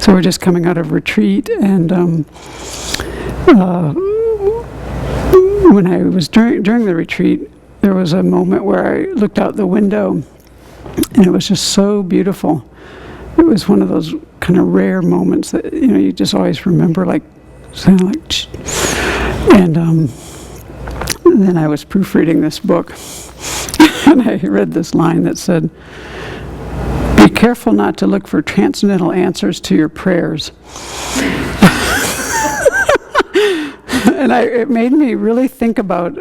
So we're just coming out of retreat, and when I was during the retreat, there was a moment where I looked out the window, and it was just so beautiful. It was one of those kind of rare moments that you just always remember, like sound like. And then I was proofreading this book, and I read this line that said, "Be careful not to look for transcendental answers to your prayers." And it made me really think about,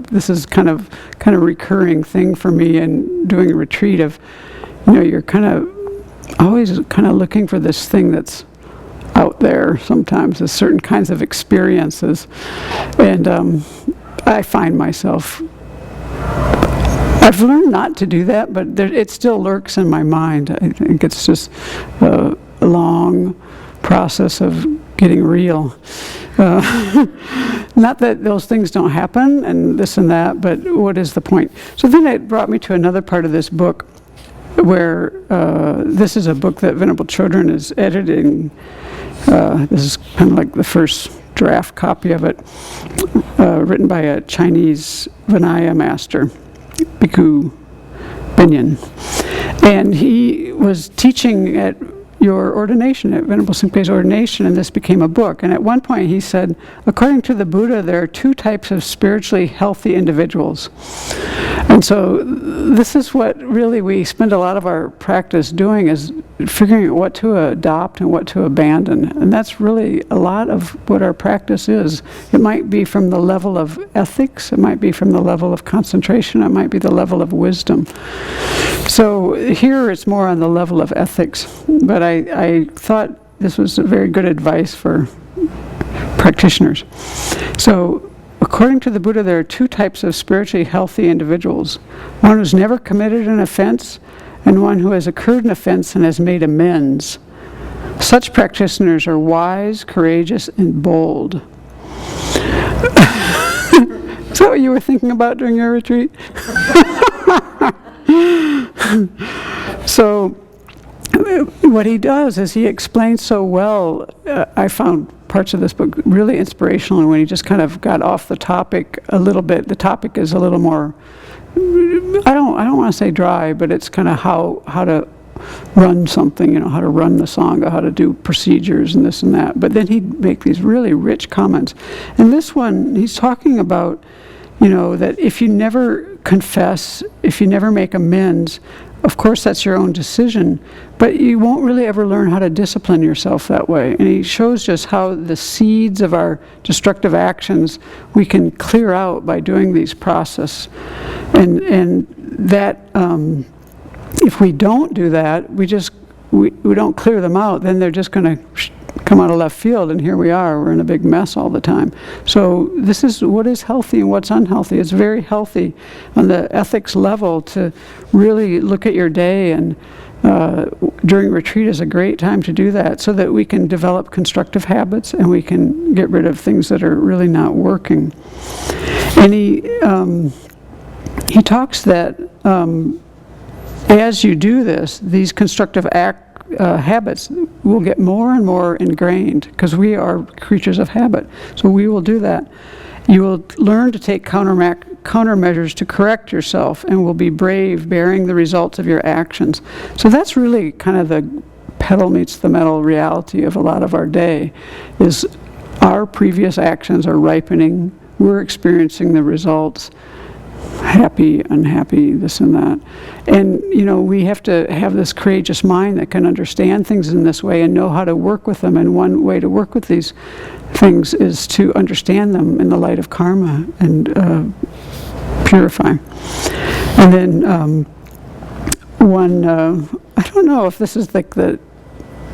this is kind of recurring thing for me in doing a retreat of, you're kind of always kind of looking for this thing that's out there sometimes, as certain kinds of experiences. And I find myself, I've learned not to do that, but it still lurks in my mind. I think it's just a long process of getting real. Not that those things don't happen and this and that, but what is the point? So then it brought me to another part of this book where this is a book that Venerable Chodron is editing. This is kind of like the first draft copy of it, written by a Chinese Vinaya master, Bhikkhu Binyan. And he was teaching at your ordination, at Venerable Simpe's ordination, and this became a book. And at one point he said, according to the Buddha, there are two types of spiritually healthy individuals. And so this is what really we spend a lot of our practice doing, is figuring out what to adopt and what to abandon. And that's really a lot of what our practice is. It might be from the level of ethics, it might be from the level of concentration, it might be the level of wisdom. So here it's more on the level of ethics, but I thought this was a very good advice for practitioners. So according to the Buddha, there are two types of spiritually healthy individuals. One who's never committed an offense, and one who has incurred an offense and has made amends. Such practitioners are wise, courageous, and bold. Is that what you were thinking about during your retreat? So what he does is he explains so well. I found parts of this book really inspirational, and when he just kind of got off the topic a little bit. The topic is a little more, I don't want to say dry, but it's kind of how to run something, how to run the Sangha, how to do procedures and this and that. But then he'd make these really rich comments. And this one, he's talking about, that if you never confess, if you never make amends, of course that's your own decision, but you won't really ever learn how to discipline yourself that way. And he shows just how the seeds of our destructive actions we can clear out by doing these processes. And that if we don't do that, we don't clear them out, then they're just going to come out of left field, and here we are, we're in a big mess all the time. So this is what is healthy and what's unhealthy. It's very healthy on the ethics level to really look at your day, and during retreat is a great time to do that, so that we can develop constructive habits and we can get rid of things that are really not working. And he talks that as you do this, these constructive habits will get more and more ingrained, because we are creatures of habit. So we will do that. You will learn to take countermeasures to correct yourself, and will be brave bearing the results of your actions. So that's really kind of the pedal meets the metal reality of a lot of our day, is our previous actions are ripening, we're experiencing the results, happy, unhappy, this and that. And, we have to have this courageous mind that can understand things in this way and know how to work with them. And one way to work with these things is to understand them in the light of karma and purify. And then I don't know if this is like the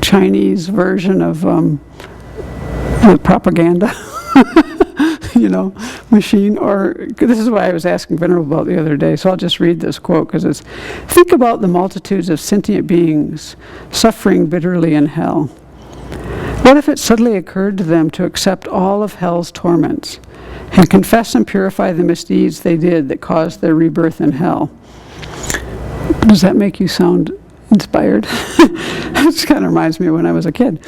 Chinese version of the propaganda. Machine, or this is what I was asking Venerable about the other day, so I'll just read this quote, because it's, think about the multitudes of sentient beings suffering bitterly in hell. What if it suddenly occurred to them to accept all of hell's torments and confess and purify the misdeeds they did that caused their rebirth in hell? Does that make you sound inspired. It kind of reminds me of when I was a kid.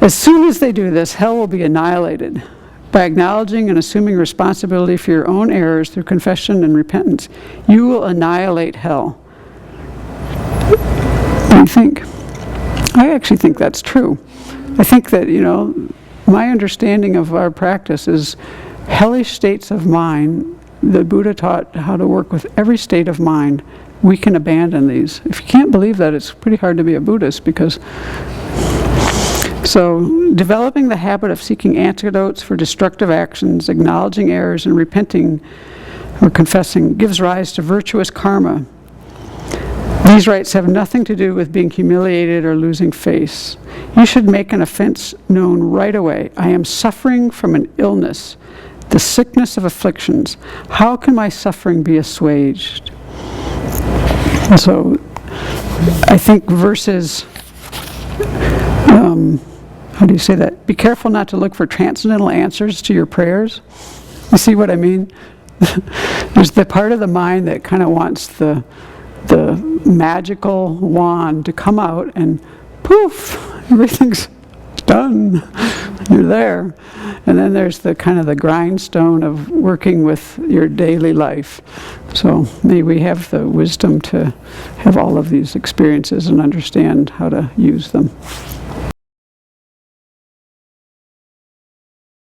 As soon as they do this, hell will be annihilated. By acknowledging and assuming responsibility for your own errors through confession and repentance, you will annihilate hell. What do you think? I actually think that's true. I think that, my understanding of our practice is hellish states of mind. The Buddha taught how to work with every state of mind. We can abandon these. If you can't believe that, it's pretty hard to be a Buddhist, because so developing the habit of seeking antidotes for destructive actions, acknowledging errors, and repenting or confessing gives rise to virtuous karma. These rites have nothing to do with being humiliated or losing face. You should make an offense known right away. I am suffering from an illness, the sickness of afflictions. How can my suffering be assuaged? So I think verses, how do you say that? Be careful not to look for transcendental answers to your prayers. You see what I mean? There's the part of the mind that kind of wants the magical wand to come out and poof, everything's done. You're there. And then there's the kind of the grindstone of working with your daily life. So may we have the wisdom to have all of these experiences and understand how to use them.